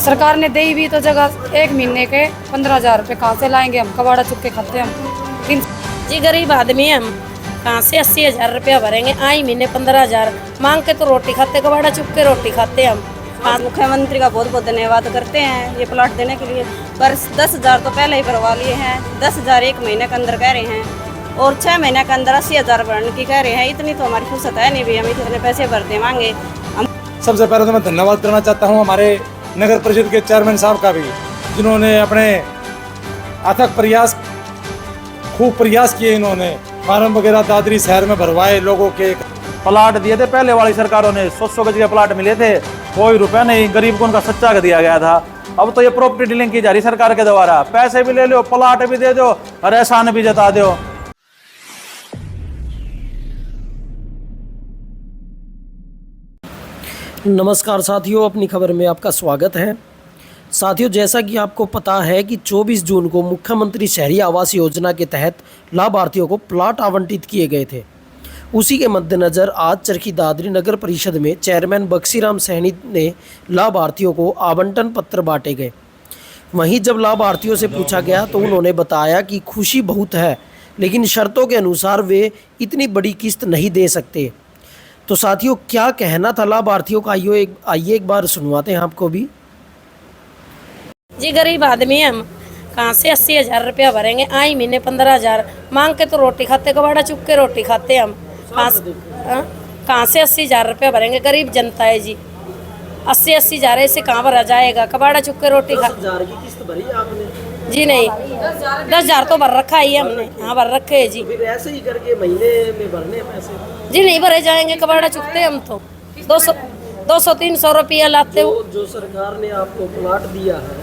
सरकार ने दी भी तो जगह 1 महीने के 15,000 रुपये कहाँ से लाएंगे हम? कबाड़ा चुप के खाते हम। जी गरीब आदमी है हम, कहाँ से 80,000 रुपया भरेंगे? आई महीने 15,000 मांग के तो रोटी खाते, कबाड़ा चुप के रोटी खाते हम। आज मुख्यमंत्री का बहुत बहुत धन्यवाद करते हैं ये प्लॉट देने के लिए, पर 10,000 तो पहले ही भरवा लिए हैं। 10,000 1 महीने के अंदर कह रहे हैं और 6 महीने के अंदर 80,000 भरने की कह रहे हैं। इतनी तो हमारी फुर्सत है नहीं भी हम इतने पैसे भरते मांगे हम। सबसे पहले तो मैं धन्यवाद करना चाहता हूँ हमारे नगर परिषद के चेयरमैन साहब का भी, जिन्होंने अपने अथक प्रयास खूब प्रयास किए। इन्होंने फार्म वगैरह दादरी शहर में भरवाए, लोगों के प्लाट दिए थे पहले वाली सरकारों ने। 100 गज के प्लाट मिले थे, कोई रुपया नहीं, गरीब को उनका सच्चा का दिया गया था। अब तो ये प्रॉपर्टी डीलिंग की जा रही सरकार के द्वारा, पैसे भी ले लो, प्लाट भी दे दो और एहसान भी जता दो। नमस्कार साथियों, अपनी खबर में आपका स्वागत है। साथियों, जैसा कि आपको पता है कि 24 जून को मुख्यमंत्री शहरी आवास योजना के तहत लाभार्थियों को प्लाट आवंटित किए गए थे। उसी के मद्देनज़र आज चरखी दादरी नगर परिषद में चेयरमैन बक्सीराम सैनी ने लाभार्थियों को आवंटन पत्र बांटे गए। वहीं जब लाभार्थियों से पूछा गया तो उन्होंने बताया कि खुशी बहुत है, लेकिन शर्तों के अनुसार वे इतनी बड़ी किस्त नहीं दे सकते। तो साथियों, क्या कहना था लाभार्थियों का, आइए एक बार सुनवाते हैं आपको भी। जी गरीब आदमी है हम, कहाँ से 80,000 रुपया भरेंगे? आई महीने 15,000 मांग के तो रोटी खाते, कबाड़ा चुप के रोटी खाते हम। कहाँ से 80,000 रुपया भरेंगे? गरीब जनता है जी। 80,000 ऐसे कहाँ भरा जाएगा? कबाड़ा चुप के रोटी खा। 10,000 की किस्त भरी आपने? जी नहीं, 10,000 तो भर रखा ही है हमने, हाँ भर रखे है जी। फिर ऐसे ही करके महीने में भरने पैसे? जी नहीं भरे जाएंगे, कबाड़ा चुकते हम तो 200-300 रुपया लाते हो। जो सरकार ने आपको प्लाट दिया है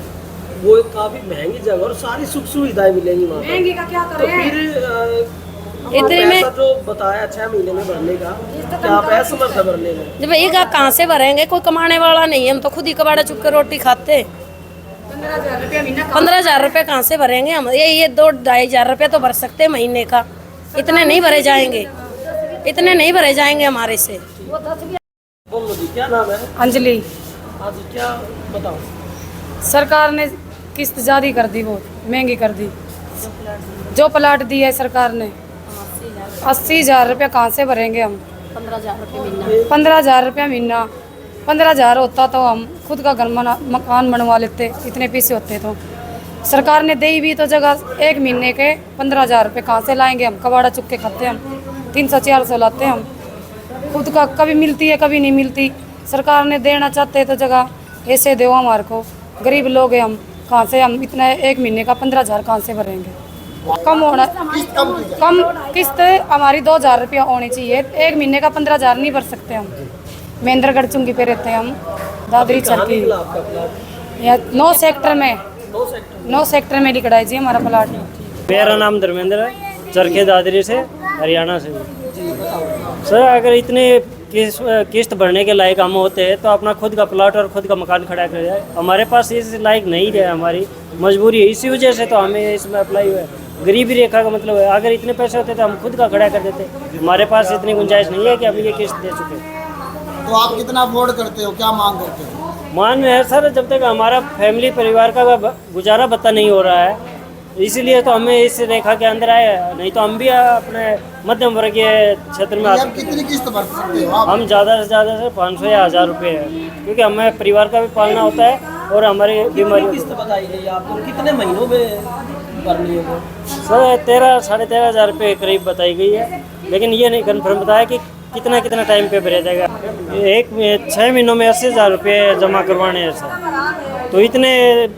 वो एक काफी महंगी जगह और सारी सुख सुविधाएं मिलेंगी वहाँ। महंगी का क्या तो करें? फिर इतने में जो बताया 6 महीने में भरने का, क्या आप असमर्थ है भरने में? जब ये कहाँ से भरेंगे? कोई कमाने वाला नहीं है, हम तो खुद ही कबाड़ा चुप के रोटी खाते। 15,000 रुपये कहाँ से भरेंगे हम? ये 2-2.5 रुपये तो भर सकते हैं महीने का, इतने नहीं भरे जाएंगे, इतने नहीं भरे जाएंगे हमारे से। बोलो जी, क्या नाम है? अंजलि। हाँ जी, क्या बताओ? सरकार ने किस्त ज़्यादा कर दी, बहुत महंगी कर दी। जो प्लाट दी है सरकार ने 80,000 रुपया कहाँ से भरेंगे हम? 15,000 रुपया महीना। 15,000 होता तो हम खुद का घर मकान बनवा लेते, इतने पैसे होते तो। सरकार ने दी भी तो जगह 1 महीने के 15,000 रुपये कहाँ से लाएंगे हम? कबाड़ा चुप के खाते हम, 300-400 लाते हम। खुद का कभी मिलती है कभी नहीं मिलती। सरकार ने देना चाहते तो जगह ऐसे दो हमारे को, गरीब लोग हैं हम, कहाँ से हम इतना 1 महीने का 15,000 कहाँ से भरेंगे? कम होना, कम किस्त हमारी 2,000 रुपया होनी चाहिए। 1 महीने का 15,000 नहीं भर सकते हम। महेंद्रगढ़ चुंगी पे रहते हैं हम, दादरी चरखी, या 9 सेक्टर में, 9 सेक्टर में लिखा है जी हमारा प्लाट। मेरा नाम धर्मेंद्र है, चरखे दादरी से, हरियाणा से। सर, अगर इतने किस्त भरने के लायक हम होते हैं तो अपना खुद का प्लाट और खुद का मकान खड़ा कर जाए। हमारे पास इस लायक नहीं है, हमारी मजबूरी है, इसी वजह से तो हमें इसमें अप्लाई हुआ है। गरीबी रेखा का मतलब है, अगर इतने पैसे होते तो हम खुद का खड़ा कर देते। हमारे पास इतनी गुंजाइश नहीं है कि हम ये किस्त दे चुके। तो आप कितना अफोर्ड करते हो, क्या मांग करते हो? मान में है सर, जब तक हमारा फैमिली परिवार का गुजारा भत्ता नहीं हो रहा है, इसीलिए तो हमें इस रेखा के अंदर आए हैं। नहीं तो हम भी अपने मध्यम वर्गीय क्षेत्र में आप कितनी किस्त भर सकते हो आप? हम ज़्यादा से 500 या 1,000 रुपये है, क्योंकि हमें परिवार का भी पालना होता है और हमारी बीमारी। किस्त बताई गई आपको, कितने महीनों में भरनी है वो? सर 13-13,500 रुपये करीब बताई गई है, लेकिन ये नहीं कन्फर्म बताया कि कितना टाइम पे भरा जाएगा। 6 महीनों में 80,000 रुपये जमा करवाने हैं सर। तो इतने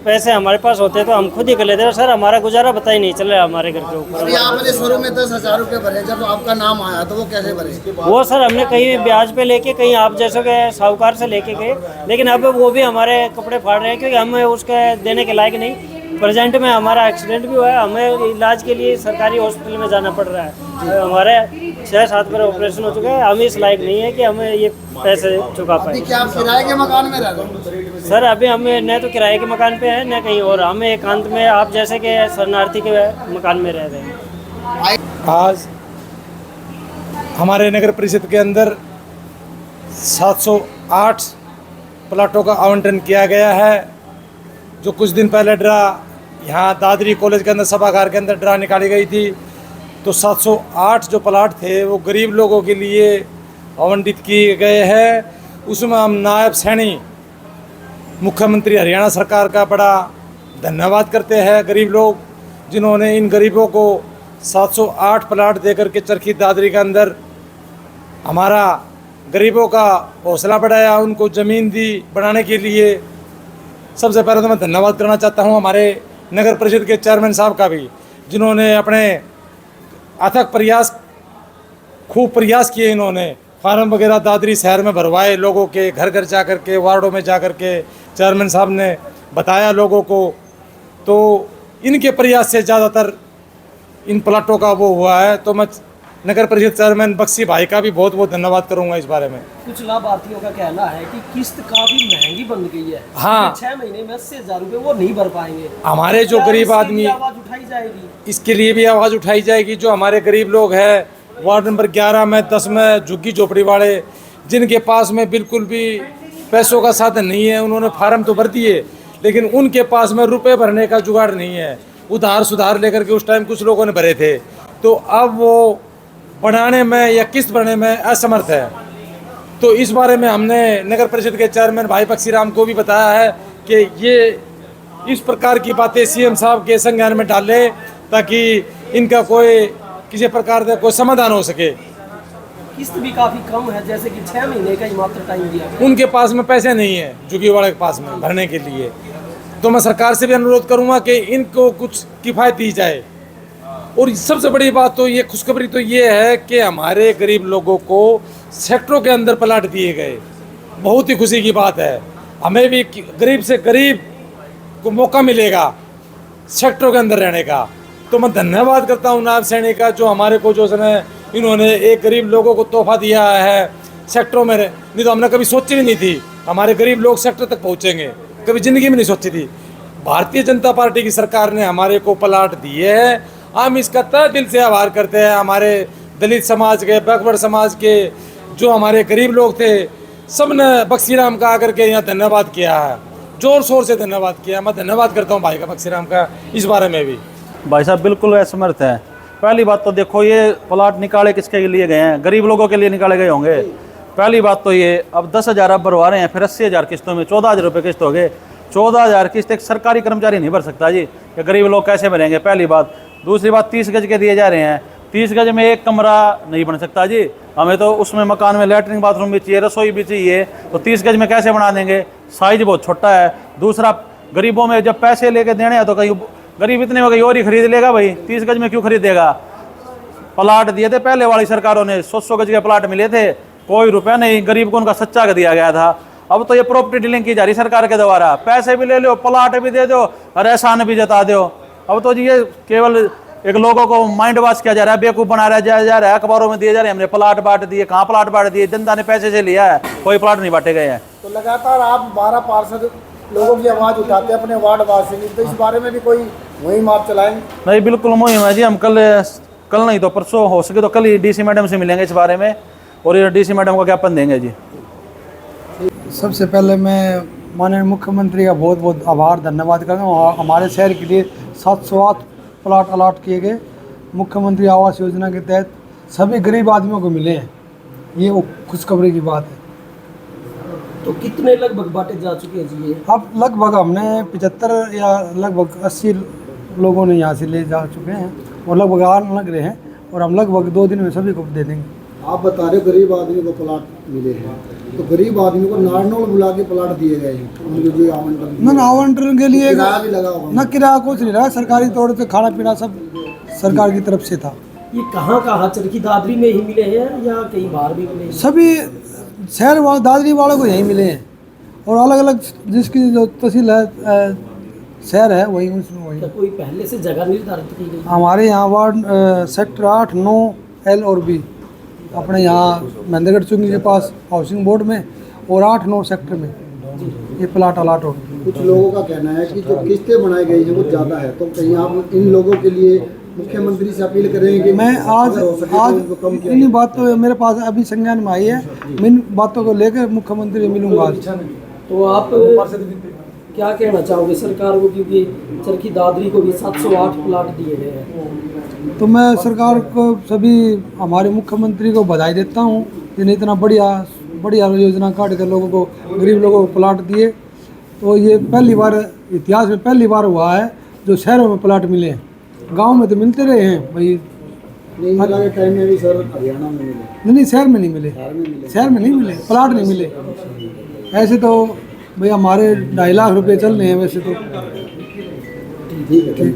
पैसे हमारे पास होते तो हम खुद ही कर लेते सर, हमारा गुजारा पता ही नहीं चल रहा हमारे घर के ऊपर। अभी आपने शुरू में 10,000 रुपये भरे, जब आपका नाम आया तो वो कैसे भरे? वो सर हमने कहीं ब्याज पे लेके, कहीं आप जैसे के साहूकार से लेके गए, लेकिन अब वो भी हमारे कपड़े फाड़ रहे हैं, क्योंकि हमें उसके देने के लायक नहीं। प्रेजेंट में हमारा एक्सीडेंट भी हुआ है, हमें इलाज के लिए सरकारी हॉस्पिटल में जाना पड़ रहा है। हमारे 6-7 बार ऑपरेशन हो चुके हैं, हम इस लायक नहीं है कि हमें ये पैसे चुका पाए। क्या आप किराए के मकान में रह रहे हो? सर अभी हमें न तो किराए के मकान पे है, न कहीं और। हमें एकांत में आप जैसे के शरणार्थी के मकान में रह रहे हैं। आज हमारे नगर परिषद के अंदर 708 प्लाटों का आवंटन किया गया है। जो कुछ दिन पहले ड्रा यहाँ दादरी कॉलेज के अंदर सभागार के अंदर ड्रा निकाली गई थी, तो 708 जो प्लाट थे वो गरीब लोगों के लिए आवंटित किए गए हैं। उसमें हम नायब सैनी मुख्यमंत्री हरियाणा सरकार का बड़ा धन्यवाद करते हैं। गरीब लोग जिन्होंने इन गरीबों को 708 प्लाट देकर के चरखी दादरी के अंदर हमारा गरीबों का हौसला बढ़ाया, उनको ज़मीन दी बनाने के लिए। सबसे पहले तो मैं धन्यवाद करना चाहता हूं हमारे नगर परिषद के चेयरमैन साहब का भी, जिन्होंने अपने अथक खूब प्रयास किए। इन्होंने फार्म वगैरह दादरी शहर में भरवाए, लोगों के घर घर जा कर के, वार्डों में जा कर के चेयरमैन साहब ने बताया लोगों को। तो इनके प्रयास से ज़्यादातर इन प्लाटों का वो हुआ है। तो मैं नगर परिषद चेयरमैन बख्शी भाई का भी बहुत बहुत धन्यवाद करूंगा इस बारे में। कुछ लाभार्थियों का कहना है कि किस्त काफी महंगी बन गई है। हाँ, 6 महीने में 80,000 रुपये वो नहीं भर पाएंगे। हमारे जो गरीब आदमी, आवाज उठाई जाएगी, इसके लिए भी आवाज़ उठाई जाएगी। जो हमारे गरीब लोग हैं वार्ड नंबर 11 में, 10 में, झुग्गी झोपड़ी वाले, जिनके पास में बिल्कुल भी पैसों का साधन नहीं है, उन्होंने फार्म तो भर दिए लेकिन उनके पास में रुपए भरने का जुगाड़ नहीं है। उधार सुधार लेकर के उस टाइम कुछ लोगों ने भरे थे, तो अब वो बढ़ाने में या किस्त भरने में असमर्थ है। तो इस बारे में हमने नगर परिषद के चेयरमैन भाई बख्शीराम को भी बताया है कि ये इस प्रकार की बातें सीएम साहब के संज्ञान में डाले, ताकि इनका कोई किसी प्रकार का कोई समाधान हो सके। किस्त भी काफी कम है, जैसे कि 6 महीने का ही मात्र टाइम दिया। उनके पास में पैसे नहीं है झुग्गी वाले के पास में भरने के लिए। तो मैं सरकार से भी अनुरोध करूंगा कि इनको कुछ किफ़ायत दी जाए। और सबसे बड़ी बात तो ये, खुशखबरी तो ये है कि हमारे गरीब लोगों को सेक्टरों के अंदर प्लाट दिए गए। बहुत ही खुशी की बात है। हमें भी गरीब से गरीब को मौका मिलेगा सेक्टरों के अंदर रहने का। तो मैं धन्यवाद करता हूँ नायब सैनी का, जो हमारे को जो इन्होंने एक गरीब लोगों को तोहफा दिया है सेक्टरों में। नहीं तो हमने कभी सोची भी नहीं थी हमारे गरीब लोग सेक्टर तक पहुँचेंगे, कभी ज़िंदगी में नहीं सोची थी। भारतीय जनता पार्टी की सरकार ने हमारे को प्लाट दिए हैं, हम इसका तहे दिल से आभार करते हैं। हमारे दलित समाज के, बैकवर्ड समाज के जो हमारे गरीब लोग थे, सब ने बख्शीराम का आकर के यहाँ धन्यवाद किया है, जोर शोर से धन्यवाद किया। मैं धन्यवाद करता हूँ भाई का, बख्शीराम का, इस बारे में भी। भाई साहब बिल्कुल असमर्थ है। पहली बात तो देखो, ये प्लाट निकाले किसके लिए गए हैं? गरीब लोगों के लिए निकाले गए होंगे। पहली बात तो ये, अब 10,000 आप भरवा रहे हैं, फिर 80,000 किस्तों में 14,000 रुपये किस्त हो गए। 14,000 किस्त एक सरकारी कर्मचारी नहीं भर सकता जी, ये गरीब लोग कैसे भरेंगे? पहली बात। दूसरी बात, 30 गज के दिए जा रहे हैं, 30 गज में एक कमरा नहीं बन सकता जी। हमें तो उसमें मकान में लैट्रिन बाथरूम भी चाहिए, रसोई भी चाहिए, तो 30 गज में कैसे बना देंगे? साइज बहुत छोटा है। दूसरा, गरीबों में जब पैसे लेके देने हैं तो कहीं गरीब इतने में कहीं और ही खरीद लेगा भाई, 30 गज में क्यों खरीदेगा? प्लाट दिए थे पहले वाली सरकारों ने, 100 गज के प्लाट मिले थे, कोई रुपया नहीं, गरीब को उनका सच्चा का दिया गया था। अब तो ये प्रॉपर्टी डीलिंग की जा रही सरकार के द्वारा, पैसे भी ले लो, प्लाट भी दे दो और एहसान भी जता दो। अब तो जी ये केवल एक लोगों को माइंड वॉश किया जा रहा है, बेवकूफ़ बना जा रहा है, अखबारों में दिए जा रहे हैं हमने प्लाट बांट दिए। कहाँ प्लाट बांट दिए? जनता ने पैसे से लिया है, कोई प्लाट नहीं बांटे गए हैं। तो लगातार आप 12 पार्षद लोगों की आवाज़ उठाते हैं अपने वार्ड वासी की, तो इस बारे में भी कोई मुहिम आप चलाएंगे? नहीं, बिल्कुल मुहिम है जी। हम कल नहीं तो परसों, हो सके तो कल ही डीसी मैडम से मिलेंगे इस बारे में और ये डीसी मैडम को ज्ञापन देंगे जी। सबसे पहले मैं माननीय मुख्यमंत्री का बहुत बहुत आभार धन्यवाद करता हूँ। हमारे शहर के लिए 708 प्लाट अलॉट किए गए मुख्यमंत्री आवास योजना के तहत सभी गरीब आदमियों को मिले हैं, ये खुशखबरी की बात है। तो कितने लगभग बांटे जा चुके हैं जी? ये अब लगभग हमने 75 या लगभग 80 लोगों ने यहाँ से ले जा चुके हैं और लगभग आने लग रहे हैं, और हम लगभग 2 दिन में सभी को दे देंगे। आप बता रहे गरीब आदमी को प्लाट मिले हैं, तो गरीब आदमी को नारनौल बुला के प्लाट दिए गए हैं, उनको जो आवंटन ना आवंटन के लिए किराया भी लगा होगा? ना किराया कुछ नहीं रहा, सरकारी तौर पे खाना पीना सब सरकार की तरफ से था। ये कहाँ चरखी दादरी में ही मिले हैं या कहीं बाहर भी मिले हैं? सभी शहर वाले दादरी वालों को यहीं मिले हैं, और अलग अलग जिसकी जो तहसील है शहर है वहीं उसमें वहीं। क्या कोई पहले से जगह निर्धारित की गई? हमारे यहाँ वार्ड सेक्टर 8, 9, L और B अपने यहाँ महेंद्रगढ़ चुंगी के पास हाउसिंग बोर्ड में, और 8, 9 सेक्टर में ये प्लाट अलाट हो। कुछ लोगों का कहना है कि जो किस्तें बनाई गई हैं वो ज़्यादा है, तो कहीं आप इन लोगों के लिए मुख्यमंत्री से अपील करेंगे कि मैं आज तो कम किया इन्हीं बातों मेरे पास अभी संज्ञान में आई है, इन बातों को लेकर मुख्यमंत्री से मिलूंगा आज। तो आप क्या कहना चाहोगे सरकार को, क्योंकि चरखी दादरी को भी 708 प्लाट दिए गए हैं? तो मैं सरकार को, सभी हमारे मुख्यमंत्री को बधाई देता हूँ, जिन्हें इतना बढ़िया बढ़िया योजना काट कर लोगों को, गरीब लोगों को प्लाट दिए। तो ये पहली बार, इतिहास में पहली बार हुआ है जो शहरों में प्लाट मिले हैं। गांव में तो मिलते रहे हैं भाई, के टाइम में भी सर हरियाणा में मिले, नहीं शहर में नहीं मिले, शहर में नहीं मिले, प्लाट नहीं मिले। ऐसे तो भाई हमारे 2.5 लाख रुपए चल रहे हैं वैसे तो। ठीक है।